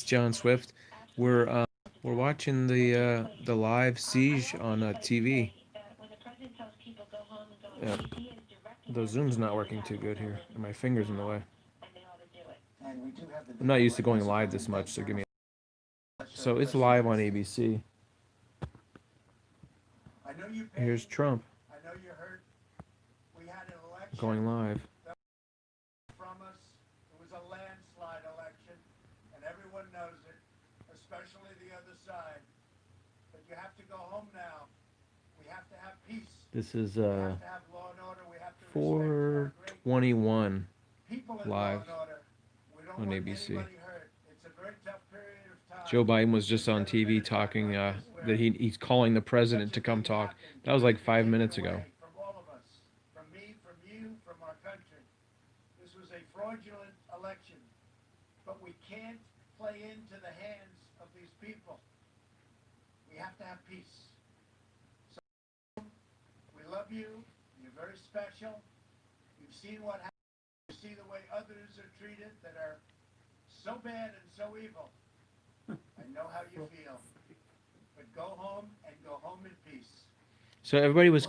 John Swift. We're watching the live siege on TV. Yeah, the zoom's not working too good here, and my finger's in the way. I'm not used to going live this much, so give me. So it's live on ABC. Here's Trump going live. From us. It was a landslide election, and everyone knows it, especially the other side. But you have to go home now. We have to have peace. This is We have to have law and order. We have to respect our great 421 people in live law and order. We don't on want ABC. anybody hurt. It's a very tough period of time. Joe Biden was just on TV talking that he's calling the president to come talk. That was like 5 minutes ago. From all of us, from me, from you, from our country. This was a fraudulent election, but we can't play into the hands of these people. We have to have peace. So we love you. You're very special. You've seen what happens. You see the way others are treated that are so bad and so evil. I know how you feel. But go home and go home in peace. So everybody was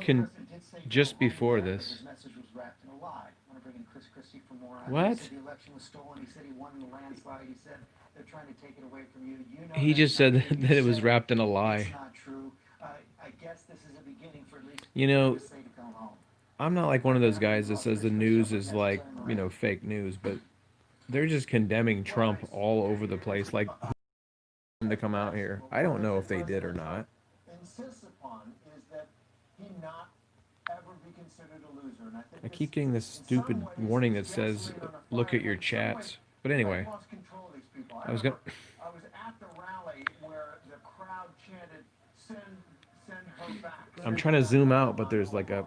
just before this. His message was wrapped in a lie. I want to bring in Chris Christie for more. What? He said the election was stolen. He said he won in the landslide. He said they're trying to take it away from you. You know He just said that it was wrapped in a It's lie. not true. I guess this is a beginning for at least You know, to say to come home. I'm not like one of those guys that says the news is like, fake news, but they're just condemning Trump all over the place, like to come out here. I don't know if they did or not. Insists upon is that he not ever be considered a loser. And I think I keep getting this stupid warning that says, look at your chats. But anyway, I was gonna. I was at the rally where the crowd chanted, send her back. I'm trying to zoom out, but there's like a.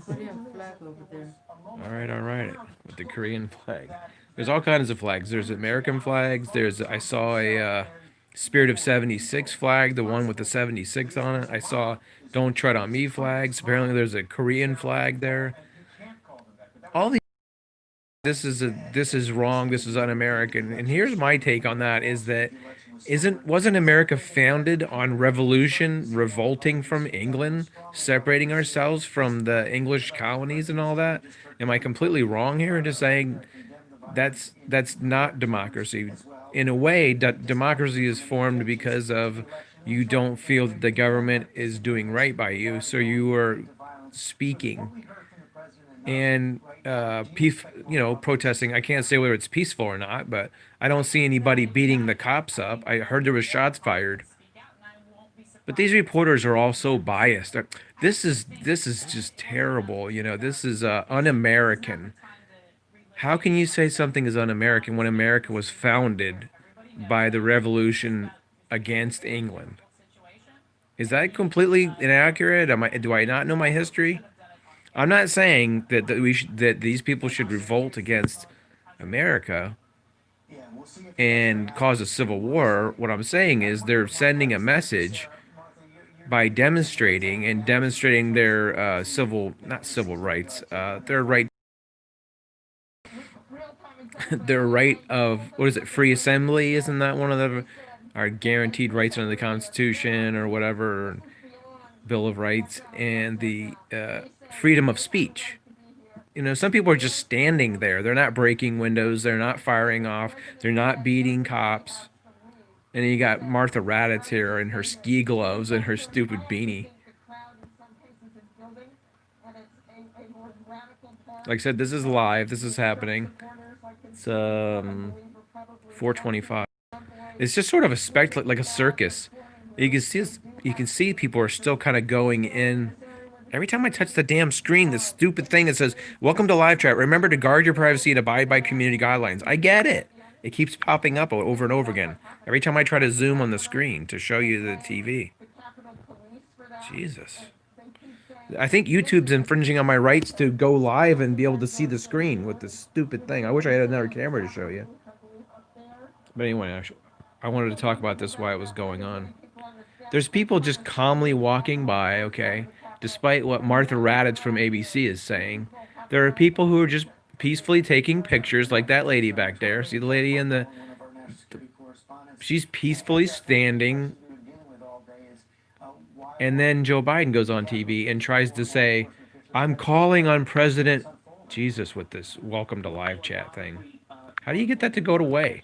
Flag over there. All right, with the Korean flag. There's all kinds of flags. There's American flags. I saw a Spirit of 76 flag, the one with the 76 on it. I saw Don't Tread on Me flags. Apparently there's a Korean flag there. All these. This is wrong. This is un-American. And here's my take on that: is that wasn't America founded on revolution, revolting from England, separating ourselves from the English colonies and all that? Am I completely wrong here in just saying that's not democracy? In a way, democracy is formed because of you don't feel that the government is doing right by you, so you are speaking and protesting. I can't say whether it's peaceful or not, but I don't see anybody beating the cops up. I heard there was shots fired. But these reporters are all so biased. This is just terrible. This is un-American. How can you say something is un-American when America was founded by the revolution against England? Is that completely inaccurate? Do I not know my history? I'm not saying that that these people should revolt against America and cause a civil war. What I'm saying is they're sending a message by demonstrating their not civil rights, their right their right of, what is it, free assembly? Isn't that one of our guaranteed rights under the Constitution or whatever, Bill of Rights, and the freedom of speech? Some people are just standing there. They're not breaking windows. They're not firing off. They're not beating cops. And then you got Martha Raddatz here in her ski gloves and her stupid beanie. Like I said, this is live. This is happening. It's 4:25. It's just sort of a spectacle, like a circus. You can see people are still kind of going in. Every time I touch the damn screen, this stupid thing that says, "Welcome to live chat. Remember to guard your privacy and abide by community guidelines." I get it. It keeps popping up over and over again. Every time I try to zoom on the screen to show you the TV. Jesus. I think YouTube's infringing on my rights to go live and be able to see the screen with this stupid thing. I wish I had another camera to show you. But anyway, I wanted to talk about this while it was going on. There's people just calmly walking by, okay, despite what Martha Raddatz from ABC is saying. There are people who are just peacefully taking pictures, like that lady back there. See the lady in the She's peacefully standing, and then Joe Biden goes on TV and tries to say, I'm calling on President Jesus with this welcome to live chat thing. How do you get that to go away?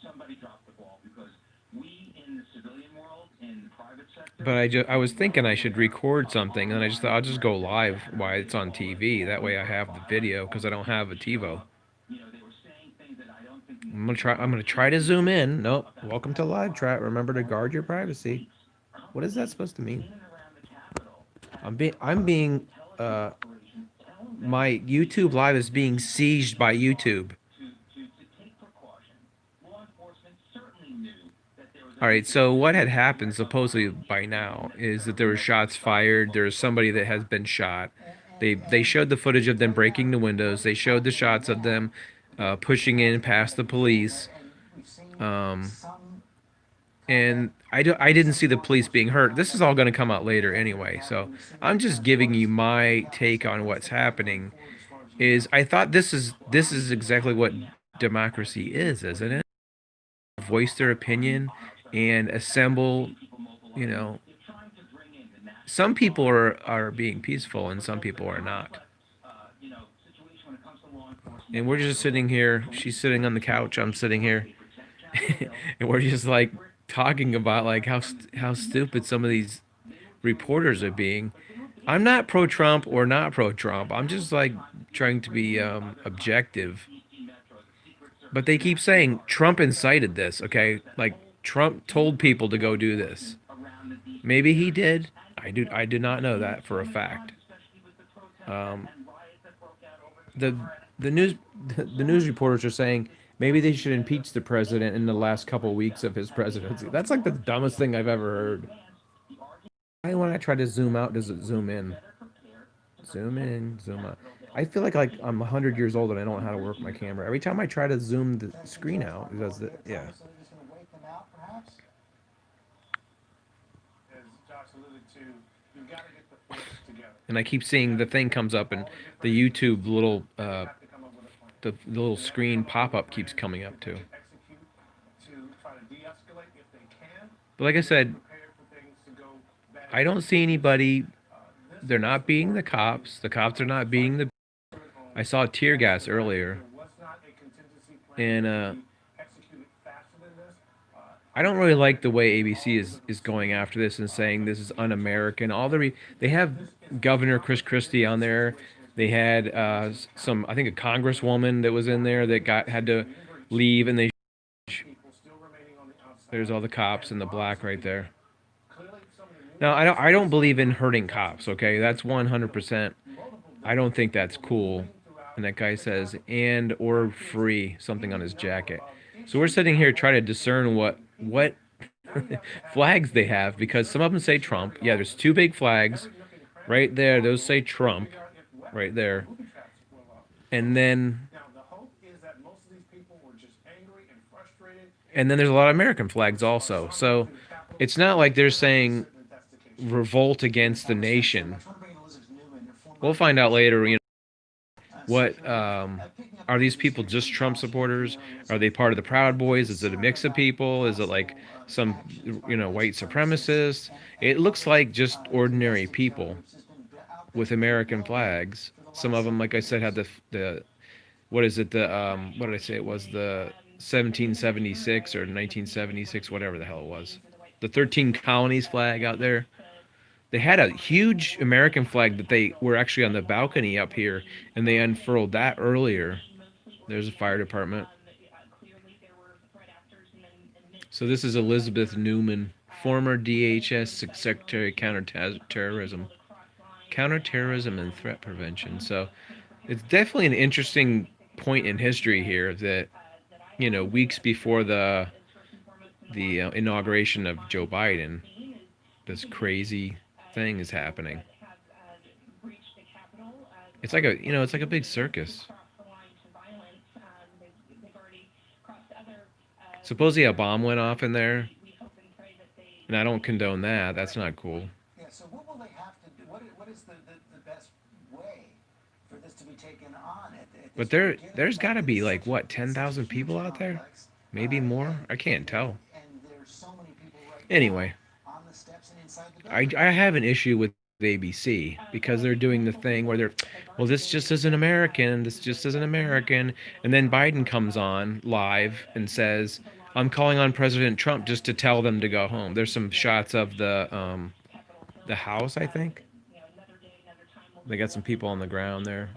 Somebody dropped the ball because we in the civilian world, in the private sector, But I was thinking I should record something, and I just thought I'll just go live while it's on TV. That way I have the video because I don't have a TiVo. they were saying things that I don't think I'm gonna try to zoom in. Nope. Welcome to live chat. Remember to guard your privacy. What is that supposed to mean? I'm being my YouTube live is being sieged by YouTube. to take precaution. Law enforcement certainly knew that there was All right, so what had happened supposedly by now is that there were shots fired. There was somebody that has been shot. They showed the footage of them breaking the windows. They showed the shots of them pushing in past the police. And I didn't see the police being hurt. This is all going to come out later anyway. So I'm just giving you my take on what's happening. Is I thought this is exactly what democracy is, isn't it? Voice their opinion and assemble, you know. Some people are being peaceful and some people are not. And we're just sitting here. She's sitting on the couch. I'm sitting here. And we're just like talking about like how stupid some of these reporters are being. I'm not pro-Trump or not pro-Trump. I'm just like trying to be objective. But they keep saying Trump incited this, okay? Like Trump told people to go do this. Maybe he did. I do not know that for a fact. The news reporters are saying maybe they should impeach the president in the last couple weeks of his presidency. That's like the dumbest thing I've ever heard. Why when I try to zoom out, does it zoom in? Zoom in, zoom out. I feel like I'm 100 years old and I don't know how to work my camera. Every time I try to zoom the screen out, it does it. Yeah. So they're just going to wake them out, perhaps? As Josh alluded to, you've got to get the force together. And I keep seeing the thing comes up and the YouTube little the little screen pop-up keeps coming up too. Execute to try to de-escalate if they can. But like I said, Prepare for things to go bad. I don't see anybody. They're not beating the cops. The cops are not beating the. I saw tear gas earlier, There was not a contingency plan and executed faster than this. I don't really like the way ABC is going after this and saying this is un-American. They have Governor Chris Christie on there. They had some, I think, a congresswoman that was in there that had to leave, and they. People still remaining on the outside. There's all the cops in the black right there. Clearly, some of the new Now I don't believe in hurting cops. Okay, that's 100%. I don't think that's cool. And that guy says and or free something on his jacket. So we're sitting here trying to discern what flags they have because some of them say Trump. Yeah, there's two big flags right there. Those say Trump right there. And then Now, the hope is that most of these people were just angry and frustrated. there's a lot of American flags also. So it's not like they're saying revolt against the nation. We'll find out later, you know, what are these people just Trump supporters? Are they part of the Proud Boys? Is it a mix of people? Is it like some, you know, white supremacists? It looks like just ordinary people with American flags. Some of them, like I said, had the what is it? The what did I say? It was the 1776 or 1976, whatever the hell it was. The 13 colonies flag out there. They had a huge American flag that they were actually on the balcony up here, and they unfurled that earlier. There's a fire department. So this is Elizabeth Newman, former DHS Secretary of Counterterrorism and Threat Prevention. So it's definitely an interesting point in history here that, you know, weeks before the inauguration of Joe Biden, this crazy thing is happening. It's like a big circus. Supposedly a bomb went off in there, and I don't condone that. That's not cool. Yeah, so what will they have to do? What is the best way for this to be taken on? But there's got to be like what 10,000 people out there. Maybe more? I can't tell. And there's so many people right Anyway, now on the steps and inside the I, building. I have an issue with ABC because they're doing the thing where they're, well, this just isn't American, this just isn't American. And then Biden comes on live and says, I'm calling on President Trump just to tell them to go home. There's some shots of the house, I think. They got some people on the ground there.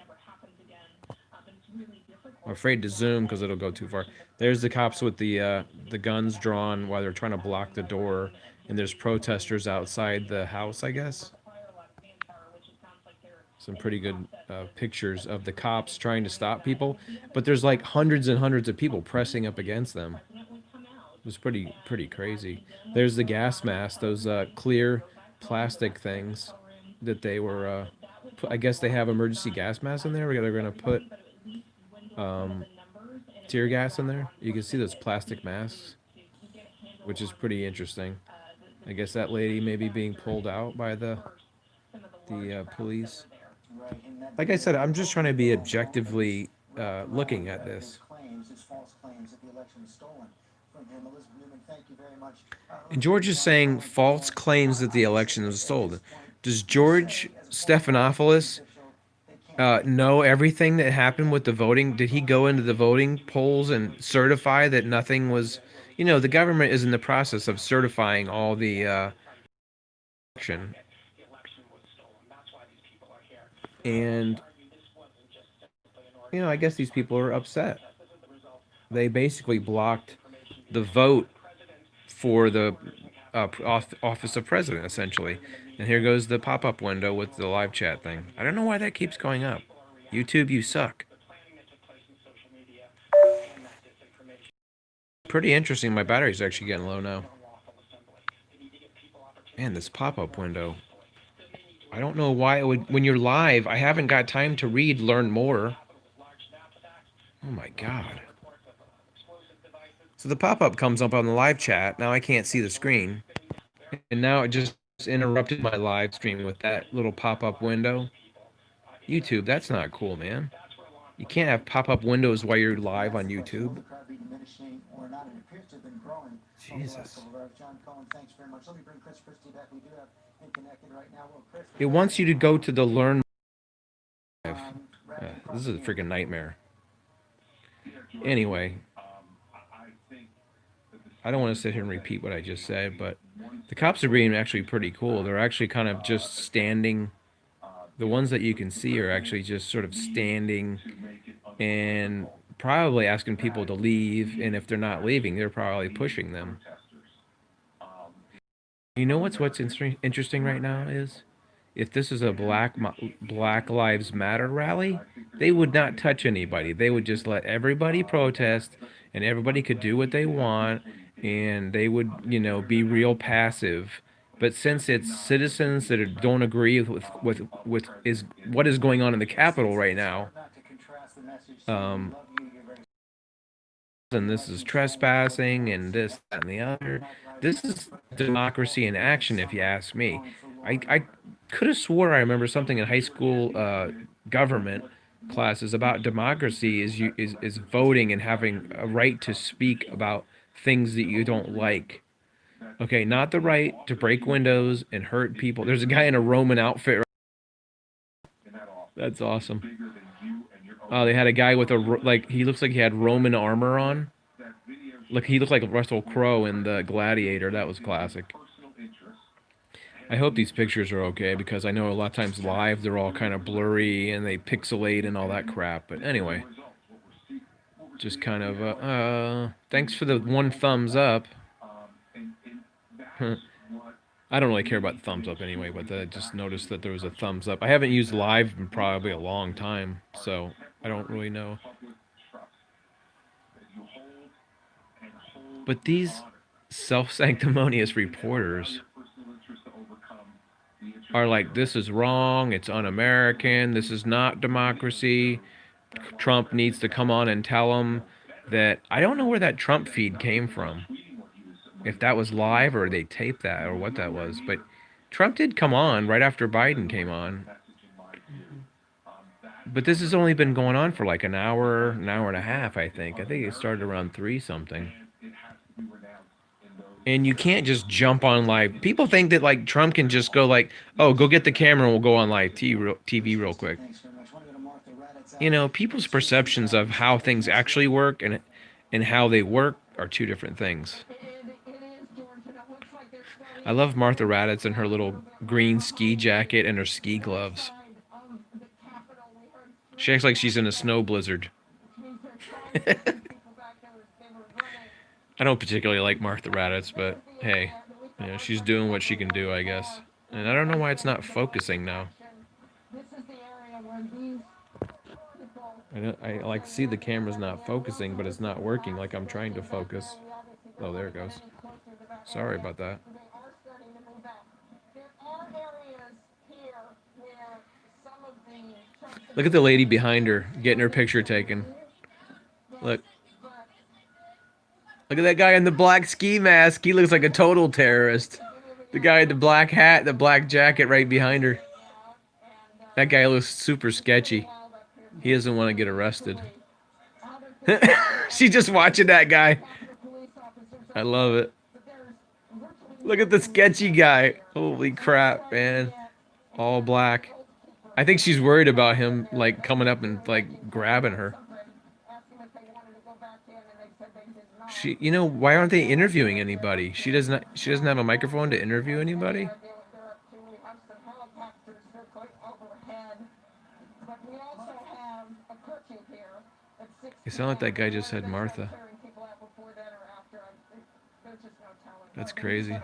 I'm afraid to zoom because it'll go too far. There's the cops with the guns drawn while they're trying to block the door, and there's protesters outside the house, I guess. Some pretty good pictures of the cops trying to stop people, but there's like hundreds and hundreds of people pressing up against them. It was pretty crazy. There's the gas mask, those clear plastic things that they were. I guess they have emergency gas masks in there. They're gonna put um, tear gas in there. You can see those plastic masks, which is pretty interesting. I guess that lady may be being pulled out by the police. Right, and that Like I said, I'm just trying to be objectively looking at this. claims, his false claims that the election was stolen from him. Elizabeth Newman, thank you very much. And George is saying false claims that the election was stolen. Does George Stephanopoulos know everything that happened with the voting? Did he go into the voting polls and certify that nothing was? You know, the government is in the process of certifying all the election, and you know, I guess these people are upset. They basically blocked the vote for the office of president, essentially. And here goes the pop-up window with the live chat thing. I don't know why that keeps going up. YouTube, you suck. Pretty interesting. My battery's actually getting low now. Man, this pop-up window. I don't know why it would. When you're live, I haven't got time to read, learn more. Oh my god. So the pop-up comes up on the live chat. Now I can't see the screen. And now it just interrupted my live stream with that little pop-up window. YouTube, that's not cool, man. You can't have pop-up windows while you're live on YouTube. The crowd be diminishing or not. It appears to have been growing over the last Jesus. couple of hours. John Cohen, thanks very much. Let me bring Chris Christie back. We do have him connected right now. Well, Chris, It wants you to go to the learn live. rapid This is a freaking nightmare. Anyway, I don't want to sit here and repeat what I just said, but the cops are being actually pretty cool. They're actually kind of just standing. The ones that you can see are actually just sort of standing and probably asking people to leave. And if they're not leaving, they're probably pushing them. You know what's interesting right now is if this is a Black Lives Matter rally, they would not touch anybody. They would just let everybody protest, and everybody could do what they want, and they would, you know, be real passive. But since it's citizens that don't agree with what is going on in the Capitol right now, not to contrast the message. um, Love you. You're very and this is trespassing and this, that, and the other. This is democracy in action, if you ask me. I could have swore I remember something in high school government classes about democracy is voting and having a right to speak about things that you don't like. Okay, not the right to break windows and hurt people. There's a guy in a Roman outfit. That's awesome. Oh, they had a guy with like he looks like he had Roman armor on. Look, he looked like Russell Crowe in the Gladiator. That was classic. I hope these pictures are okay because I know a lot of times live they're all kind of blurry and they pixelate and all that crap. But anyway, just kind of thanks for the one thumbs up. I don't really care about the thumbs up anyway, but I just noticed that there was a thumbs up. I haven't used live in probably a long time, so I don't really know. But these self-sanctimonious reporters are like, this is wrong, it's un-American, this is not democracy. Trump needs to come on and tell them that. I don't know where that Trump feed came from. If that was live or they taped that or what that was. But Trump did come on right after Biden came on. But this has only been going on for like an hour and a half, I think. I think it started around 3 something. And you can't just jump on live. People think that like Trump can just go like, oh, go get the camera and we'll go on live TV real quick. You know, people's perceptions of how things actually work and how they work are two different things. I love Martha Raddatz in her little green ski jacket and her ski gloves. She acts like she's in a snow blizzard. I don't particularly like Martha Raddatz, but hey, you know, she's doing what she can do, I guess. And I don't know why it's not focusing now. I like to see the camera's not focusing, but it's not working like I'm trying to focus. Oh, there it goes. Sorry about that. Look at the lady behind her getting her picture taken. Look. Look at that guy in the black ski mask. He looks like a total terrorist. The guy in the black hat, the black jacket right behind her. That guy looks super sketchy. He doesn't want to get arrested. She's just watching that guy. I love it. Look at the sketchy guy. Holy crap, man. All black. I think she's worried about him like coming up and like grabbing her. You know, why aren't they interviewing anybody? She doesn't have a microphone to interview anybody? You sound like that guy just said Martha. That's crazy.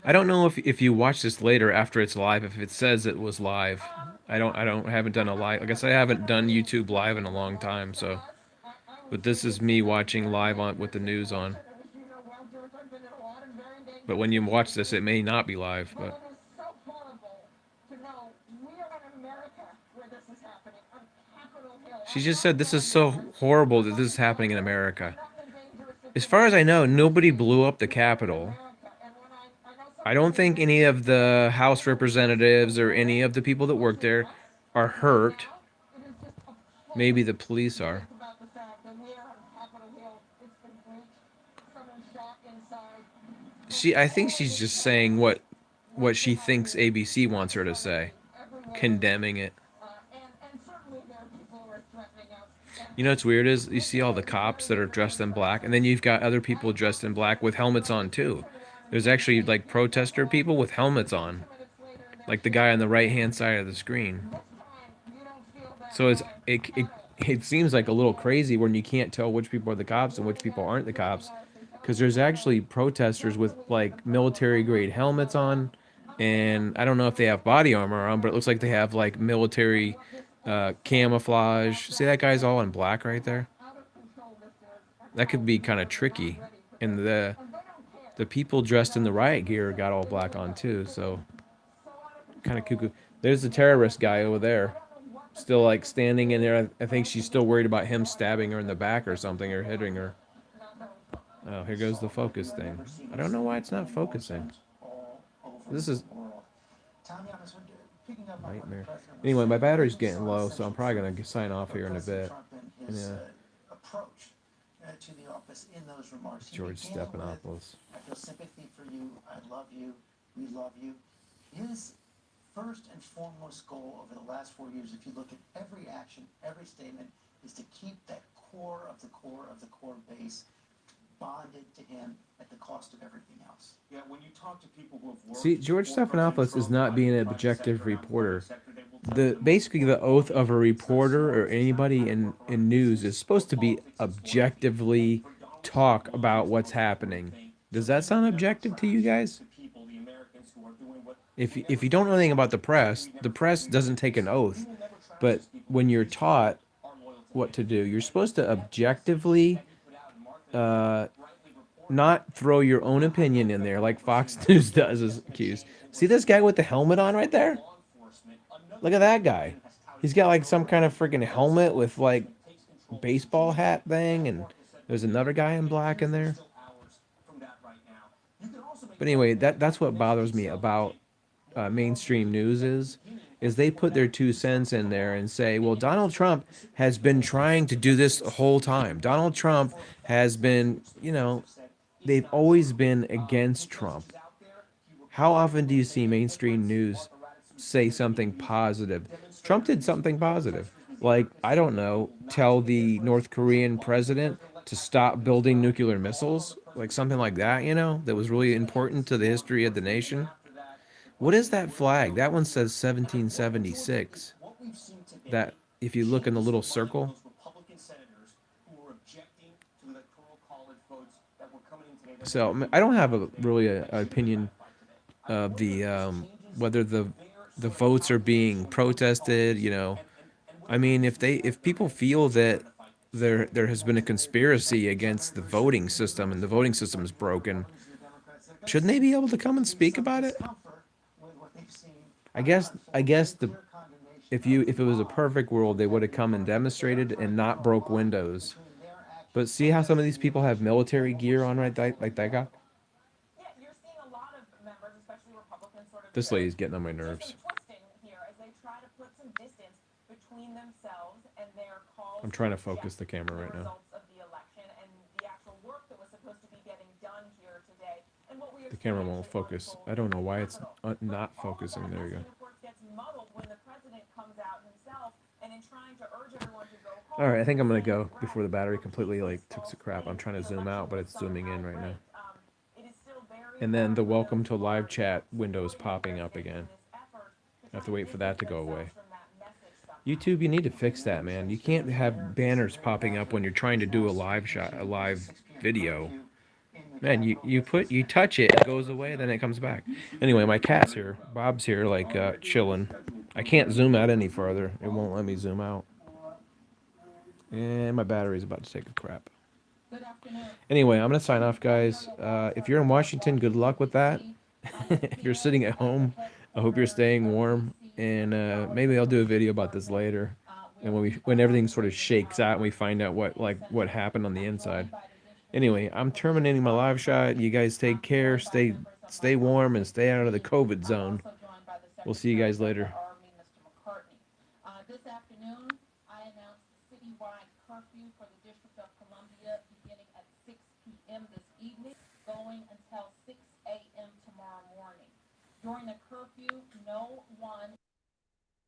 I don't know if you watch this later after it's live, if it says it was live. I haven't done a live. I guess I haven't done YouTube live in a long time, so. But this is me watching live on with the news on. But when you watch this, it may not be live, but. She just said this is so horrible that this is happening in America. As far as I know, nobody blew up the Capitol. I don't think any of the House representatives or any of the people that work there are hurt. Maybe the police are. I think she's just saying what she thinks ABC wants her to say, condemning it. You know what's weird is you see all the cops that are dressed in black, and then you've got other people dressed in black with helmets on too. There's actually like protester people with helmets on, like the guy on the right-hand side of the screen. So it seems like a little crazy when you can't tell which people are the cops and which people aren't the cops, because there's actually protesters with like military-grade helmets on, and I don't know if they have body armor on, but it looks like they have like military camouflage. See that guy's all in black right there? That could be kind of tricky. And the people dressed in the riot gear got all black on too, so kind of cuckoo. There's the terrorist guy over there, still like standing in there. I think she's still worried about him stabbing her in the back or something, or hitting her. Oh, here goes the focus thing. I don't know why it's not focusing. This is nightmare. Anyway, my battery's getting low, so I'm probably gonna sign off here in a bit. Yeah. George Stephanopoulos. I feel sympathy for you. I love you. We love you. His first and foremost goal over the last 4 years, if you look at every action, every statement, is to keep that core of the core of the core base bonded to him at the cost of everything else. Yeah, when you talk to people who have worked. See, George Stephanopoulos is not being an objective reporter. Basically the oath of a reporter or anybody in news is supposed to be objectively talk about what's happening. Does that sound objective to you guys? If you don't know anything about the press doesn't take an oath. But when you're taught what to do, you're supposed to objectively not throw your own opinion in there like Fox News does as accused. See this guy with the helmet on right there? Look at that guy. He's got like some kind of freaking helmet with like baseball hat thing, and there's another guy in black in there. But anyway, that's what bothers me about mainstream news is is they put their 2 cents in there and say, well, Donald Trump has been trying to do this the whole time. Donald Trump has been, they've always been against Trump. How often do you see mainstream news say something positive? Trump did something positive. Like, I don't know, tell the North Korean president to stop building nuclear missiles, like something like that, that was really important to the history of the nation. What is that flag? That one says 1776. That, if you look in the little circle. So I don't have a really a opinion of the whether the votes are being protested. I mean, if people feel that there has been a conspiracy against the voting system and the voting system is broken, shouldn't they be able to come and speak about it? I guess the if it was a perfect world, they would have come and demonstrated and not broke windows. But see how some of these people have military gear on, right? Like that guy. Yeah, you're seeing a lot of members, especially Republicans, sort of This lady's getting on my nerves. twisting here as they try to put some distance between themselves and their calls. I'm trying to focus the camera right now. Results of the election and the actual work that was supposed to be getting done here today. And what we are The camera won't focus. I don't know why it's not focusing. There you go. gets muddled when the president comes out himself and in trying to urge everyone to go home. All right, I think I'm gonna go before the battery completely took a crap. I'm trying to zoom out, but it's zooming in right now. It is still very And then the welcome to live chat window is popping up again. I have to wait for that to go away. YouTube, you need to fix that, man. You can't have banners popping up when you're trying to do a live video. Man, you touch it, it goes away, then it comes back. Anyway, my cat's here. Bob's here, chilling. I can't zoom out any further. It won't let me zoom out. And my battery's about to take a crap. Anyway, I'm gonna sign off, guys. If you're in Washington, good luck with that. If you're sitting at home, I hope you're staying warm. And maybe I'll do a video about this later. And when everything sort of shakes out and we find out what happened on the inside. Anyway, I'm terminating my live shot. You guys take care, stay warm, and stay out of the COVID zone. We'll see you guys later. This afternoon, I announced the citywide curfew for the District of Columbia beginning at 6 p.m. this evening, going until 6 a.m. tomorrow morning. During the curfew, no one